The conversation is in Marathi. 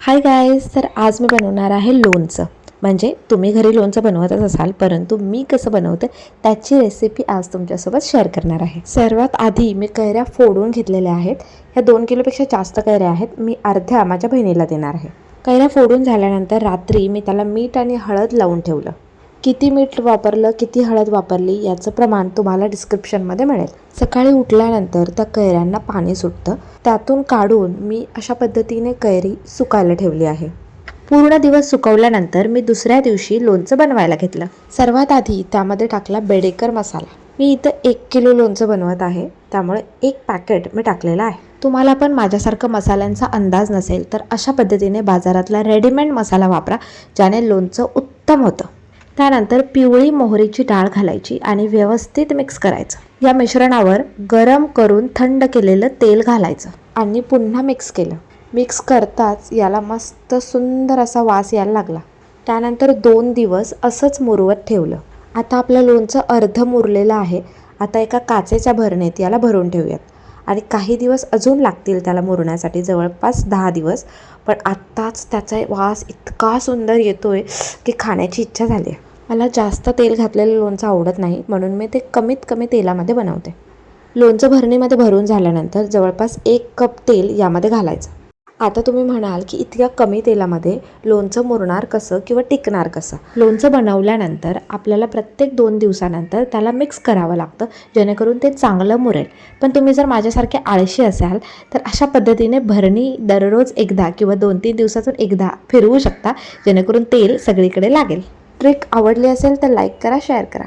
हाय गाईज, तर आज मी बनवणार आहे लोणचं. म्हणजे तुम्ही घरी लोणचं बनवतच असाल, परंतु मी कसं बनवते त्याची रेसिपी आज तुमच्यासोबत शेअर करणार आहे. सर्वात आधी मी कैऱ्या फोडून घेतलेल्या आहेत. ह्या 2 किलोपेक्षा जास्त कैऱ्या आहेत. मी अर्ध्या माझ्या बहिणीला देणार आहे. कैऱ्या फोडून झाल्यानंतर रात्री मी त्याला मीठ आणि हळद लावून ठेवलं. किती मीठ वापरलं, किती हळद वापरली याचं प्रमाण तुम्हाला डिस्क्रिप्शनमध्ये मिळेल. सकाळी उठल्यानंतर त्या कैऱ्यांना पाणी सुटतं, त्यातून काढून मी अशा पद्धतीने कैरी सुकायला ठेवली आहे. पूर्ण दिवस सुकवल्यानंतर मी दुसऱ्या दिवशी लोणचं बनवायला घेतलं. सर्वात आधी त्यामध्ये टाकला बेडेकर मसाला. मी इथं 1 किलो लोणचं बनवत आहे, त्यामुळे 1 पॅकेट मी टाकलेलं आहे. तुम्हाला पण माझ्यासारखं मसाल्यांचा अंदाज नसेल तर अशा पद्धतीने बाजारातला रेडीमेड मसाला वापरा, ज्याने लोणचं उत्तम होतं. त्यानंतर पिवळी मोहरीची डाळ घालायची आणि व्यवस्थित मिक्स करायचं. या मिश्रणावर गरम करून थंड केलेलं तेल घालायचं आणि पुन्हा मिक्स केलं. मिक्स करताच याला मस्त सुंदर असा वास यायला लागला. त्यानंतर 2 दिवस असंच मुरवत ठेवलं. आता आपलं लोणचं अर्ध मुरलेलं आहे. आता एका काचेच्या भरणीत याला भरून ठेवूयात आणि काही दिवस अजून लागतील त्याला मुरण्यासाठी, जवळपास 10 दिवस. पण आत्ताच त्याचा वास इतका सुंदर येतोय की खाण्याची इच्छा झाली आहे. मला जास्त तेल घातलेलं लोणचं आवडत नाही, म्हणून मी ते कमीत कमी तेलामध्ये बनवते. लोणचं भरणीमध्ये भरून झाल्यानंतर जवळपास 1 कप तेल यामध्ये घालायचं. आता तुम्ही म्हणाल की इतक्या कमी तेलामध्ये लोणचं मुरणार कसं किंवा टिकणार कसं? लोणचं बनवल्यानंतर आपल्याला प्रत्येक 2 दिवसानंतर त्याला मिक्स करावं लागतं, जेणेकरून ते चांगलं मुरेल. पण तुम्ही जर माझ्यासारखे आळशी असाल तर अशा पद्धतीने भरणी दररोज एकदा किंवा 2-3 दिवसातून एकदा फिरवू शकता, जेणेकरून तेल सगळीकडे लागेल. ट्रिक आवडली असेल तर लाईक करा, शेअर करा.